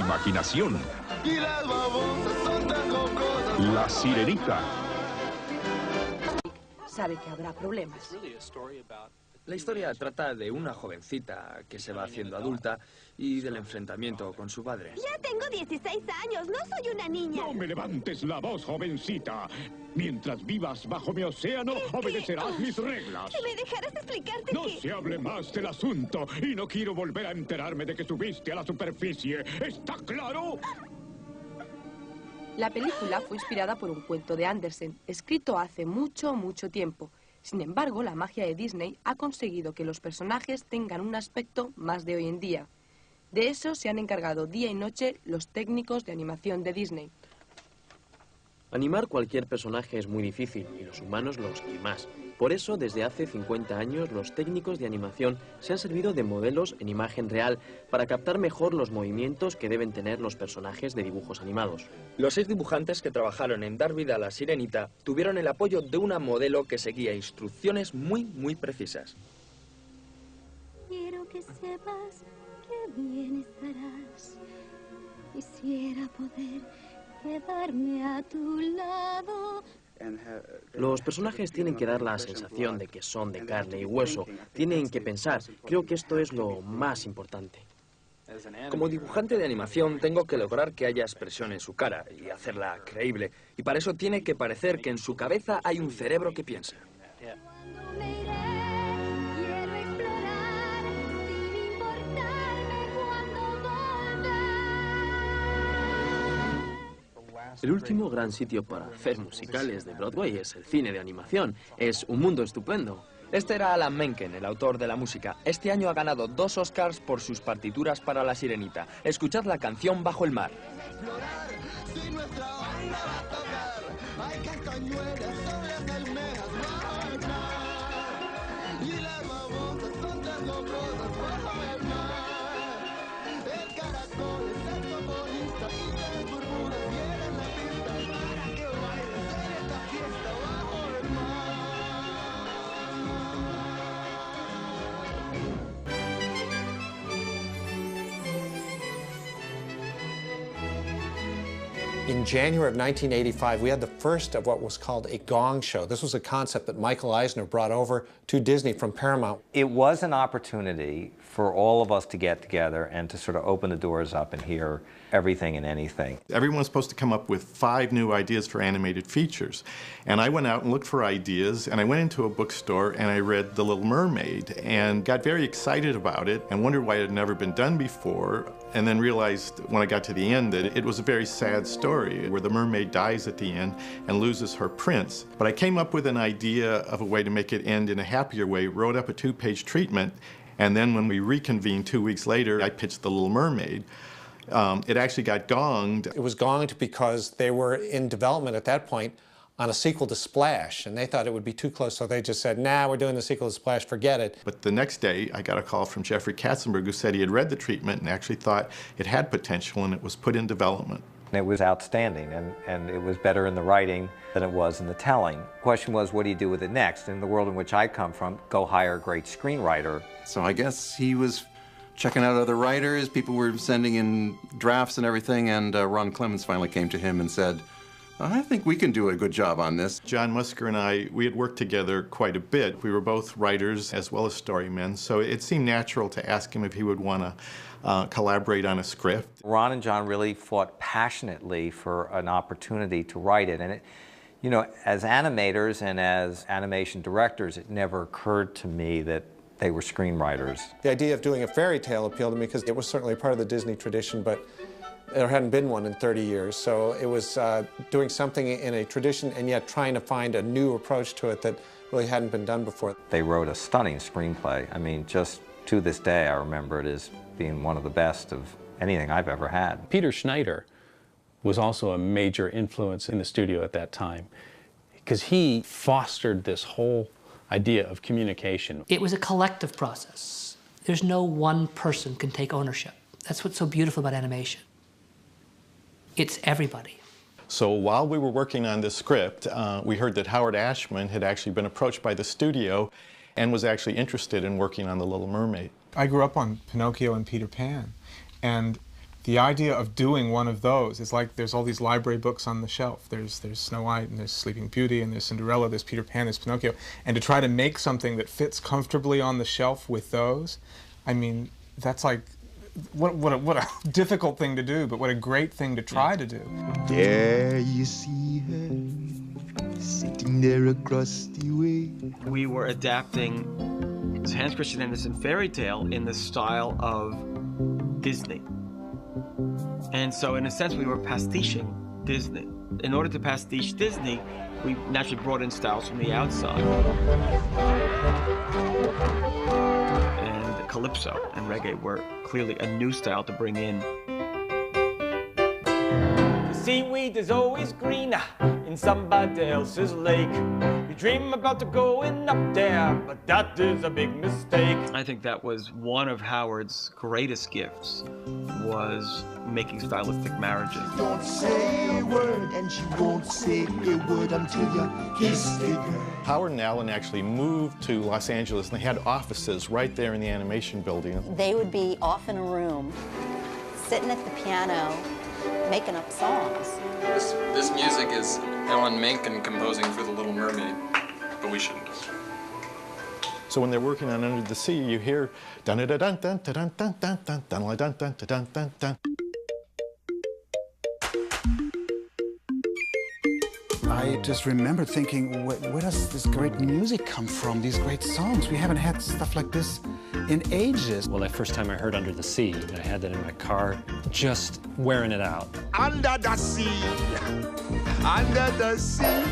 imaginación. La Sirenita. Sabe que habrá problemas. La historia trata de una jovencita que se va haciendo adulta y del enfrentamiento con su padre. Ya tengo 16 años, no soy una niña. No me levantes la voz, jovencita. Mientras vivas bajo mi océano, obedecerás mis reglas. Si me dejaras explicarte No se hable más del asunto y no quiero volver a enterarme de que subiste a la superficie. ¿Está claro? La película fue inspirada por un cuento de Andersen, escrito hace mucho, mucho tiempo. Sin embargo, la magia de Disney ha conseguido que los personajes tengan un aspecto más de hoy en día. De eso se han encargado día y noche los técnicos de animación de Disney. Animar cualquier personaje es muy difícil, y los humanos los que más. Por eso, desde hace 50 años, los técnicos de animación se han servido de modelos en imagen real para captar mejor los movimientos que deben tener los personajes de dibujos animados. Los 6 dibujantes que trabajaron en dar vida a la Sirenita tuvieron el apoyo de una modelo que seguía instrucciones muy precisas. Quiero que sepas que bien estarás. Quisiera poder quedarme a tu lado. Los personajes tienen que dar la sensación de que son de carne y hueso. Tienen que pensar. Creo que esto es lo más importante. Como dibujante de animación tengo que lograr que haya expresión en su cara y hacerla creíble. Y para eso tiene que parecer que en su cabeza hay un cerebro que piensa. Cuando me iré, quiero explorar sin importarme cuando volver. El último gran sitio para hacer musicales de Broadway es el cine de animación. Es un mundo estupendo. Este era Alan Menken, el autor de la música. Este año ha ganado 2 Oscars por sus partituras para La Sirenita. Escuchad la canción Bajo el mar. In January of 1985, we had the first of what was called a gong show. This was a concept that Michael Eisner brought over to Disney from Paramount. It was an opportunity for all of us to get together and to sort of open the doors up and hear everything and anything. Everyone was supposed to come up with 5 new ideas for animated features. And I went out and looked for ideas, and I went into a bookstore and I read The Little Mermaid and got very excited about it and wondered why it had never been done before, and then realized when I got to the end that it was a very sad story where the mermaid dies at the end and loses her prince. But I came up with an idea of a way to make it end in a happier way, wrote up a 2-page treatment, and then when we reconvened 2 weeks later, I pitched The Little Mermaid. It actually got gonged. It was gonged because they were in development at that point on a sequel to Splash, and they thought it would be too close, so they just said, nah, we're doing the sequel to Splash, forget it. But the next day, I got a call from Jeffrey Katzenberg, who said he had read the treatment and actually thought it had potential and it was put in development. It was outstanding, and it was better in the writing than it was in the telling. The question was, what do you do with it next? In the world in which I come from, go hire a great screenwriter. So I guess he was checking out other writers. People were sending in drafts and everything, and Ron Clements finally came to him and said, I think we can do a good job on this. John Musker and I, we had worked together quite a bit. We were both writers as well as storymen, so it seemed natural to ask him if he would want to collaborate on a script. Ron and John really fought passionately for an opportunity to write it, and it, you know, as animators and as animation directors, it never occurred to me that they were screenwriters. The idea of doing a fairy tale appealed to me because it was certainly part of the Disney tradition, but there hadn't been one in 30 years. So it was doing something in a tradition and yet trying to find a new approach to it that really hadn't been done before. They wrote a stunning screenplay. I mean, just to this day, I remember it as being one of the best of anything I've ever had. Peter Schneider was also a major influence in the studio at that time because he fostered this whole idea of communication. It was a collective process. There's no one person can take ownership. That's what's so beautiful about animation. It's everybody. So while we were working on this script, we heard that Howard Ashman had actually been approached by the studio and was actually interested in working on The Little Mermaid. I grew up on Pinocchio and Peter Pan, and The idea of doing one of those is like there's all these library books on the shelf. There's Snow White, and there's Sleeping Beauty, and there's Cinderella, there's Peter Pan, there's Pinocchio. And to try to make something that fits comfortably on the shelf with those, I mean, that's like, what a difficult thing to do, but what a great thing to try to do. There you see her, sitting there across the way. We were adapting Hans Christian Andersen fairy tale in the style of Disney. And so in a sense we were pastiching Disney. In order to pastiche Disney, we naturally brought in styles from the outside. And calypso and reggae were clearly a new style to bring in. The seaweed is always greener in somebody else's lake. We dream about going up there, but that is a big mistake. I think that was one of Howard's greatest gifts, was making stylistic marriages. Don't say a word, and she won't say a word until you kiss the girl. Howard and Alan actually moved to Los Angeles, and they had offices right there in the animation building. They would be off in a room, sitting at the piano, making up songs. This music is Alan Menken composing for The Little Mermaid, but we shouldn't have. So when they're working on Under the Sea, you hear dun dun dun dun dun dun dun dun dun dun dun dun dun dun dun. I just remember thinking, where does this great music come from, these great songs? We haven't had stuff like this in ages. Well, the first time I heard Under the Sea, I had that in my car, just wearing it out. Under the sea, under the sea.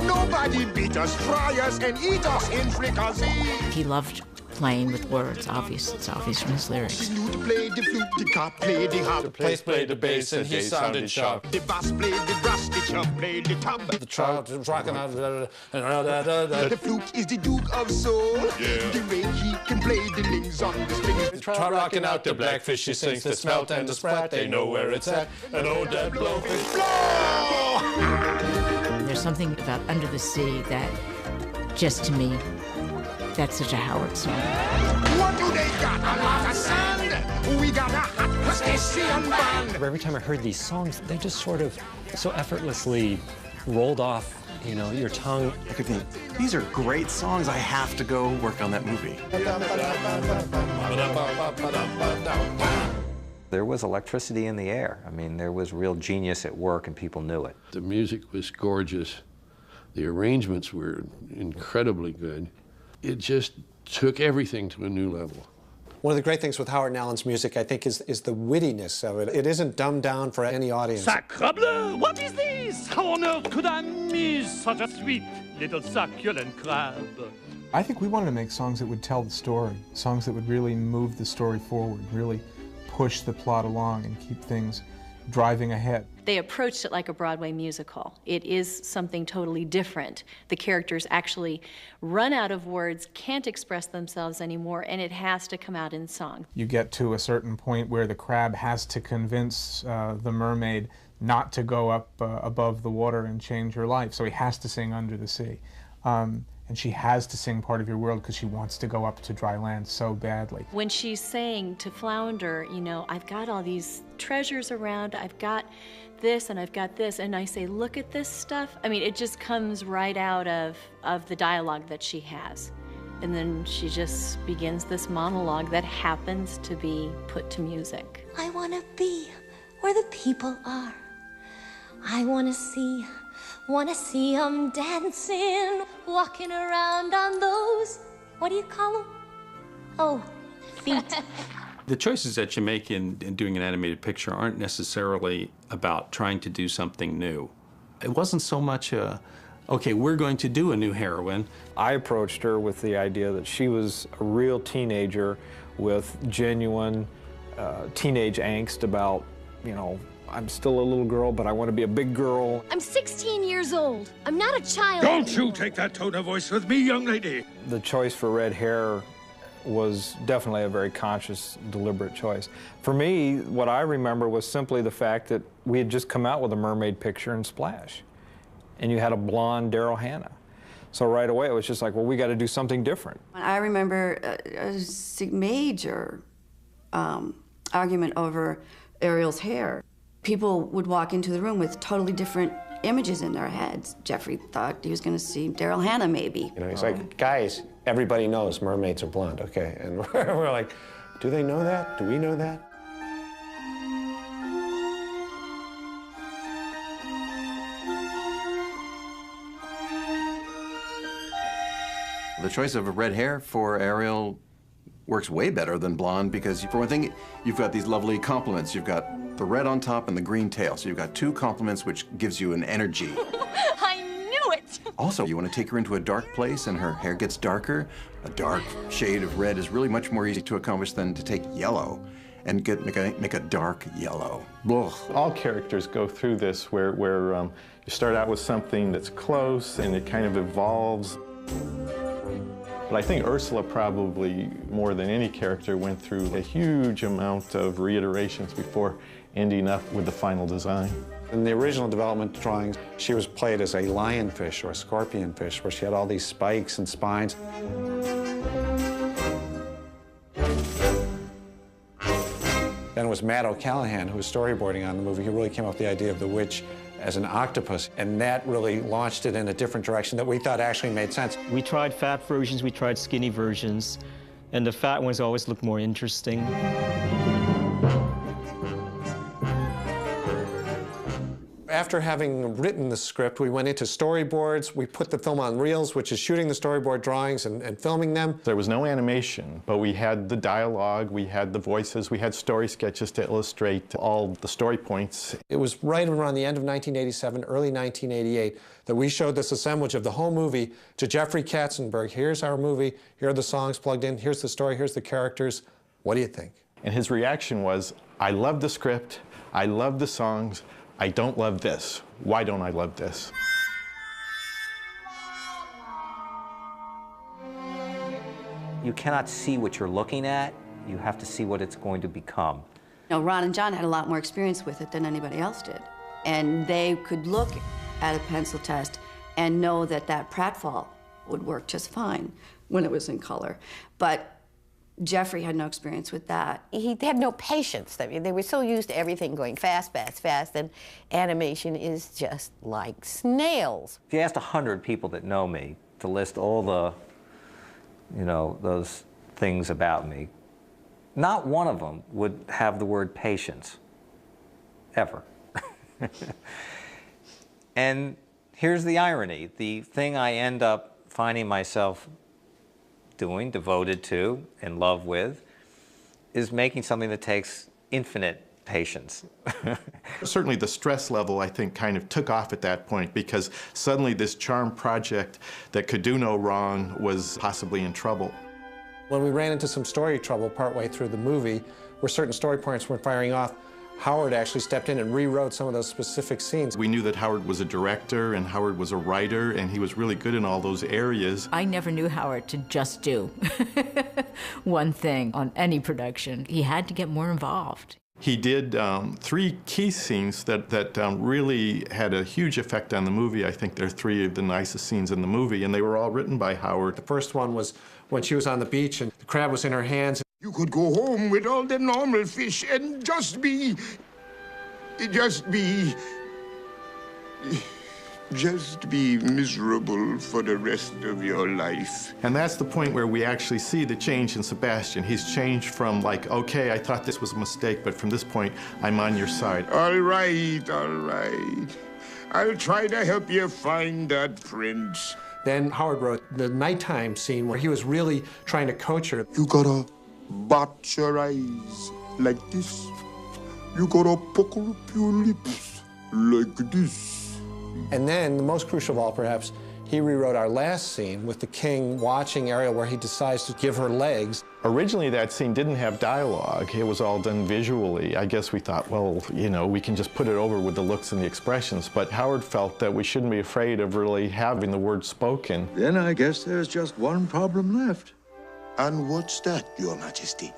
Nobody beat us, fry us, and eat us in fricassee. He loved playing with words, obvious. It's obvious from his lyrics. The flute played the flute, the cop played the harp. The bass played the bass, and he sounded sharp. The bass played the brass, the chub played the tub. The child was rocking out. The flute is the Duke of Soul. Yeah. The way he can play the lings on the strings. Try rocking out the blackfish, she sings the smelt and the sprat. They know where it's at, and oh, that blowfish blow! There's something about Under the Sea that, just to me, that's such a Howard song. What do they got? A lot of sand. We got a hot crustacean band. Every time I heard these songs, they just sort of so effortlessly rolled off, you know, your tongue. I could think, these are great songs. I have to go work on that movie. There was electricity in the air. I mean, there was real genius at work, and people knew it. The music was gorgeous. The arrangements were incredibly good. It just took everything to a new level. One of the great things with Howard and Alan's music, I think, is the wittiness of it. It isn't dumbed down for any audience. Sacre bleu! What is this? How on earth could I miss such a sweet little succulent crab? I think we wanted to make songs that would tell the story, songs that would really move the story forward, really push the plot along and keep things driving ahead. They approached it like a Broadway musical. It is something totally different. The characters actually run out of words, can't express themselves anymore, and it has to come out in song. You get to a certain point where the crab has to convince the mermaid not to go up above the water and change her life, so he has to sing Under the Sea. And she has to sing Part of Your World because she wants to go up to dry land so badly. When she's saying to Flounder, you know, I've got all these treasures around, I've got this and I've got this, and I say, look at this stuff. I mean, it just comes right out of the dialogue that she has. And then she just begins this monologue that happens to be put to music. I want to be where the people are. I want to see them dancing, walking around on those, what do you call them? Oh, feet. The choices that you make in doing an animated picture aren't necessarily about trying to do something new. It wasn't so much okay, we're going to do a new heroine. I approached her with the idea that she was a real teenager with genuine teenage angst about, you know, I'm still a little girl, but I want to be a big girl. I'm 16 years old. I'm not a child. Don't you take that tone of voice with me, young lady. The choice for red hair was definitely a very conscious, deliberate choice. For me, what I remember was simply the fact that we had just come out with a mermaid picture in Splash, and you had a blonde Daryl Hannah. So right away, it was just like, well, we got to do something different. I remember a major argument over Ariel's hair. People would walk into the room with totally different images in their heads. Jeffrey thought he was going to see Daryl Hannah, maybe. You know, he's like, guys, everybody knows mermaids are blonde, okay? And we're like, do they know that? Do we know that? The choice of red hair for Ariel works way better than blonde because, for one thing, you've got these lovely complements. You've got the red on top and the green tail. So you've got two complements, which gives you an energy. I knew it! Also, you want to take her into a dark place and her hair gets darker. A dark shade of red is really much more easy to accomplish than to take yellow and make a dark yellow. Ugh. All characters go through this where you start out with something that's close and it kind of evolves. But I think Ursula probably, more than any character, went through a huge amount of reiterations before ending up with the final design. In the original development drawings, she was played as a lionfish or a scorpionfish, where she had all these spikes and spines. Then it was Matt O'Callahan, who was storyboarding on the movie, who really came up with the idea of the witch as an octopus, and that really launched it in a different direction that we thought actually made sense. We tried fat versions, we tried skinny versions, and the fat ones always looked more interesting. After having written the script, we went into storyboards. We put the film on reels, which is shooting the storyboard drawings and filming them. There was no animation, but we had the dialogue, we had the voices, we had story sketches to illustrate all the story points. It was right around the end of 1987, early 1988, that we showed this assemblage of the whole movie to Jeffrey Katzenberg. Here's our movie, here are the songs plugged in, here's the story, here's the characters. What do you think? And his reaction was, I love the script, I love the songs, I don't love this. Why don't I love this? You cannot see what you're looking at. You have to see what it's going to become. Now, Ron and John had a lot more experience with it than anybody else did. And they could look at a pencil test and know that that pratfall would work just fine when it was in color. But Jeffrey had no experience with that. He had no patience. I mean, they were so used to everything going fast, fast, fast, and animation is just like snails. If you asked 100 people that know me to list all the, those things about me, not one of them would have the word patience, ever. And here's the irony. The thing I end up finding myself doing, devoted to, in love with, is making something that takes infinite patience. Certainly the stress level, I think, kind of took off at that point because suddenly this charm project that could do no wrong was possibly in trouble. When we ran into some story trouble partway through the movie, where certain story points weren't firing off, Howard actually stepped in and rewrote some of those specific scenes. We knew that Howard was a director and Howard was a writer, and he was really good in all those areas. I never knew Howard to just do one thing on any production. He had to get more involved. He did 3 key scenes that really had a huge effect on the movie. I think they're 3 of the nicest scenes in the movie, and they were all written by Howard. The first one was when she was on the beach and the crab was in her hands. You could go home with all the normal fish and just be miserable for the rest of your life. And that's the point where we actually see the change in Sebastian. He's changed from like, okay, I thought this was a mistake, but from this point, I'm on your side. All right, all right. I'll try to help you find that prince. Then Howard wrote the nighttime scene where he was really trying to coach her. You gotta bat your eyes like this. You gotta pucker up your lips like this. And then, the most crucial of all, perhaps, he rewrote our last scene with the king watching Ariel where he decides to give her legs. Originally, that scene didn't have dialogue. It was all done visually. I guess we thought, well, we can just put it over with the looks and the expressions. But Howard felt that we shouldn't be afraid of really having the words spoken. Then I guess there's just one problem left. And what's that, Your Majesty?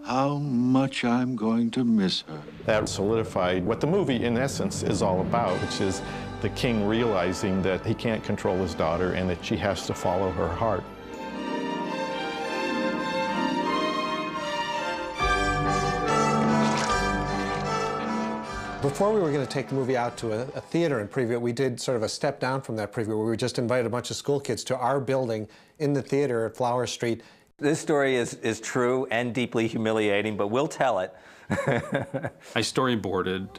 How much I'm going to miss her. That solidified what the movie, in essence, is all about, which is the king realizing that he can't control his daughter and that she has to follow her heart. Before we were going to take the movie out to a theater and preview it, we did sort of a step down from that preview where we just invited a bunch of school kids to our building in the theater at Flower Street. This story is true and deeply humiliating, but we'll tell it. I storyboarded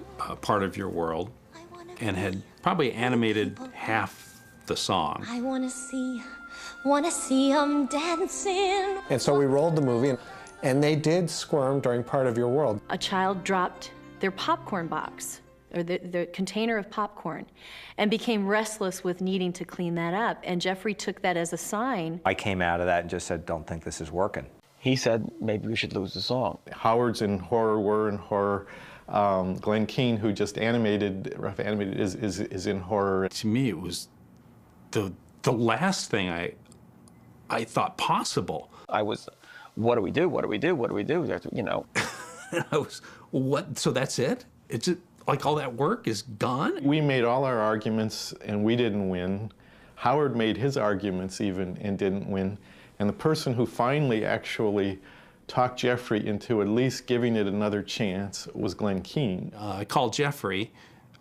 part of your world and had probably animated half the song. I wanna see 'em dancing. And so we rolled the movie, and they did squirm during part of your world. A child dropped their popcorn box, or the container of popcorn, and became restless with needing to clean that up. And Jeffrey took that as a sign. I came out of that and just said, don't think this is working. He said, maybe we should lose the song. Howard's in horror, we're in horror. Glenn Keane, who just animated, rough animated, is in horror. To me, it was the last thing I thought possible. I was, what do we do? What do we do? What do we do? You know. I was, what? So that's it? It's just, like all that work is gone? We made all our arguments and we didn't win. Howard made his arguments even and didn't win. And the person who finally actually talked Jeffrey into at least giving it another chance was Glenn Keane. I called Jeffrey.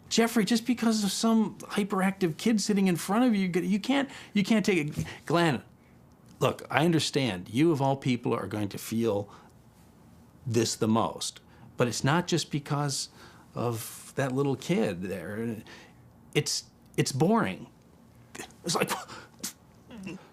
Jeffrey, just because of some hyperactive kid sitting in front of you, you can't take it. Glenn, look, I understand you of all people are going to feel this the most, but it's not just because of that little kid there. It's boring. It's like.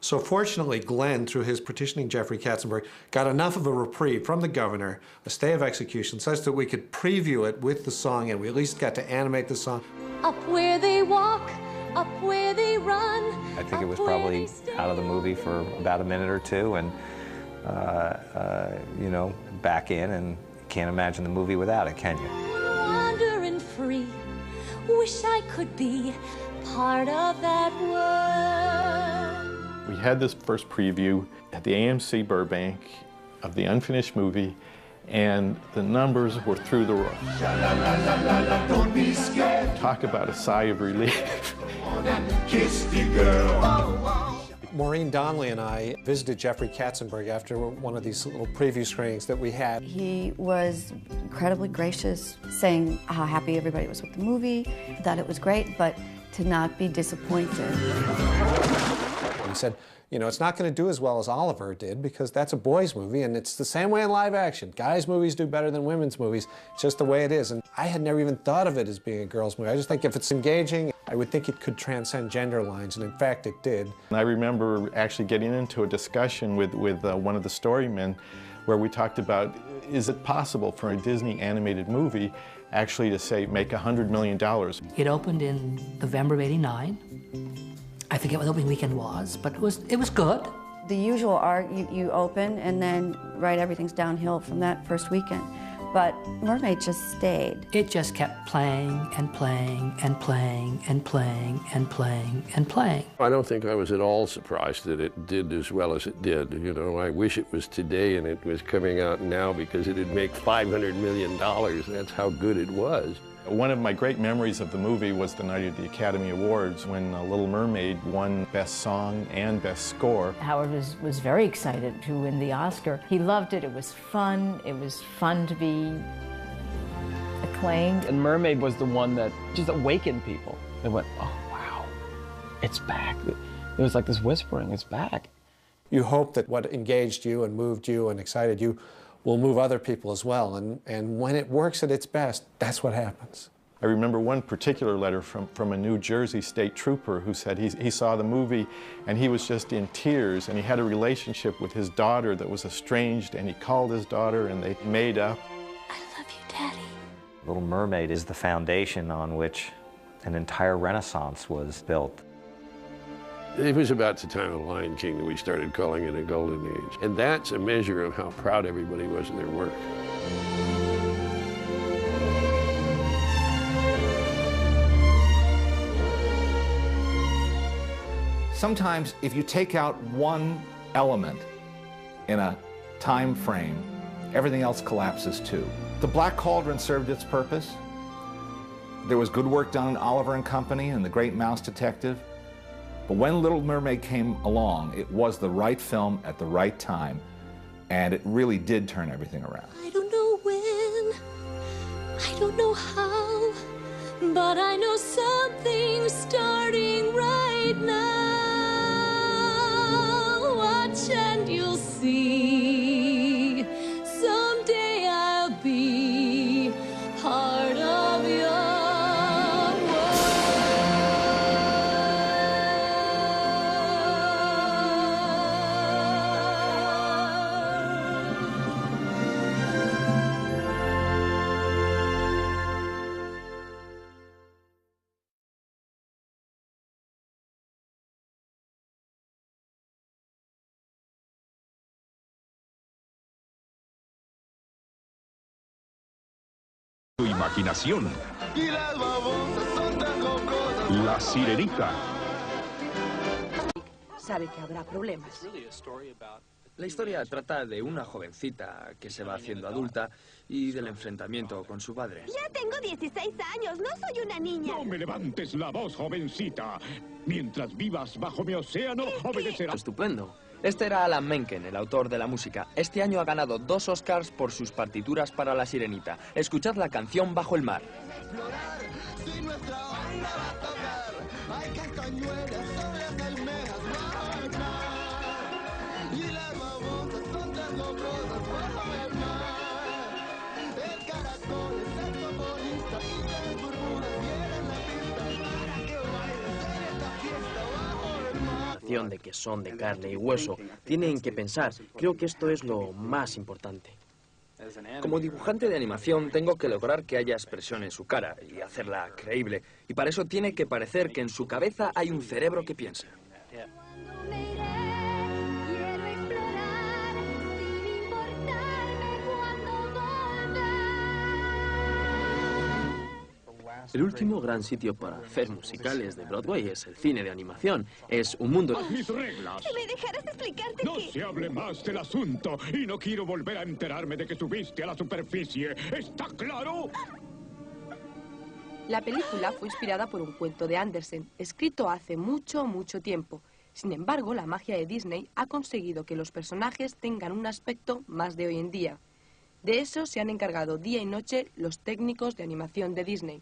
So fortunately, Glenn, through his petitioning Jeffrey Katzenberg, got enough of a reprieve from the governor, a stay of execution, such that we could preview it with the song, and we at least got to animate the song. Up where they walk, up where they run. I think it was probably out of the movie for about a minute or two, and you know, back in, and can't imagine the movie without it, can you? Wandering free, wish I could be part of that world. We had this first preview at the AMC Burbank of the unfinished movie, and the numbers were through the roof. Don't be scared. Talk about a sigh of relief. Kiss the girl. Maureen Donnelly and I visited Jeffrey Katzenberg after one of these little preview screenings that we had. He was incredibly gracious, saying how happy everybody was with the movie, that it was great, but to not be disappointed. He said, you know, it's not going to do as well as Oliver did because that's a boys' movie, and it's the same way in live action. Guys' movies do better than women's movies. It's just the way it is. And I had never even thought of it as being a girls' movie. I just think if it's engaging, I would think it could transcend gender lines, and in fact it did. And I remember actually getting into a discussion with one of the storymen where we talked about, is it possible for a Disney animated movie actually to, say, make $100 million? It opened in November of '89. I forget what the opening weekend was, but it was good. The usual art, you open and then everything's downhill from that first weekend. But Mermaid just stayed. It just kept playing and playing and playing and playing and playing and playing. I don't think I was at all surprised that it did as well as it did. You know, I wish it was today and it was coming out now because it'd make $500 million. That's how good it was. One of my great memories of the movie was the night of the Academy Awards when Little Mermaid won Best Song and Best Score. Howard was very excited to win the Oscar. He loved it. It was fun. It was fun to be acclaimed. And Mermaid was the one that just awakened people. They went, oh, wow, it's back. It was like this whispering, it's back. You hope that what engaged you and moved you and excited you will move other people as well. And when it works at its best, that's what happens. I remember one particular letter from a New Jersey state trooper who said he saw the movie and he was just in tears, and he had a relationship with his daughter that was estranged, and he called his daughter and they made up. I love you, Daddy. Little Mermaid is the foundation on which an entire renaissance was built. It was about the time of Lion King that we started calling it a golden age. And that's a measure of how proud everybody was of their work. Sometimes if you take out one element in a time frame, everything else collapses too. The Black Cauldron served its purpose. There was good work done in Oliver and Company and The Great Mouse Detective. But when Little Mermaid came along, it was the right film at the right time, and it really did turn everything around. I don't know when, I don't know how, but I know something's starting right now. Watch and you'll see. Someday I'll be part of your Tu imaginación. La Sirenita. Sabe que habrá problemas. La historia trata de una jovencita que se va haciendo adulta y del enfrentamiento con su padre. Ya tengo 16 años, no soy una niña. No me levantes la voz, jovencita. Mientras vivas bajo mi océano, obedecerás. Estupendo. Este era Alan Menken, el autor de la música. Este año ha ganado 2 Oscars por sus partituras para La Sirenita. Escuchad la canción Bajo el mar. Si nuestra banda va a tocar, hay castañuelas sobre las almejas bajo el mar. Y las babosas son tan locosas bajo el mar. El caracol es saxofonista y las burbujas vienen la pista para que bailes en esta fiesta bajo el mar. De que son de carne y hueso, tienen que pensar. Creo que esto es lo más importante. Como dibujante de animación tengo que lograr que haya expresión en su cara y hacerla creíble. Y para eso tiene que parecer que en su cabeza hay un cerebro que piensa. El último gran sitio para hacer musicales de Broadway es el cine de animación. Es un mundo... Mis reglas. Si me dejaras explicarte No se hable más del asunto y no quiero volver a enterarme de que subiste a la superficie. ¿Está claro? La película fue inspirada por un cuento de Andersen, escrito hace mucho, mucho tiempo. Sin embargo, la magia de Disney ha conseguido que los personajes tengan un aspecto más de hoy en día. De eso se han encargado día y noche los técnicos de animación de Disney.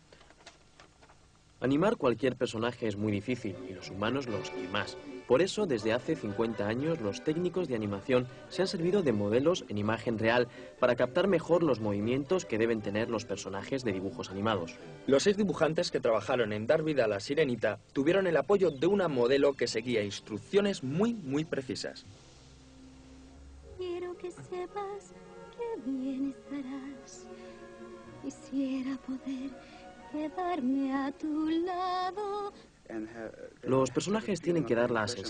Animar cualquier personaje es muy difícil, y los humanos los que más. Por eso, desde hace 50 años, los técnicos de animación se han servido de modelos en imagen real para captar mejor los movimientos que deben tener los personajes de dibujos animados. Los 6 dibujantes que trabajaron en dar vida a La Sirenita tuvieron el apoyo de una modelo que seguía instrucciones muy precisas. Quiero que sepas que bien estarás. Quisiera poder quedarme a tu lado. Los personajes tienen que dar la sensación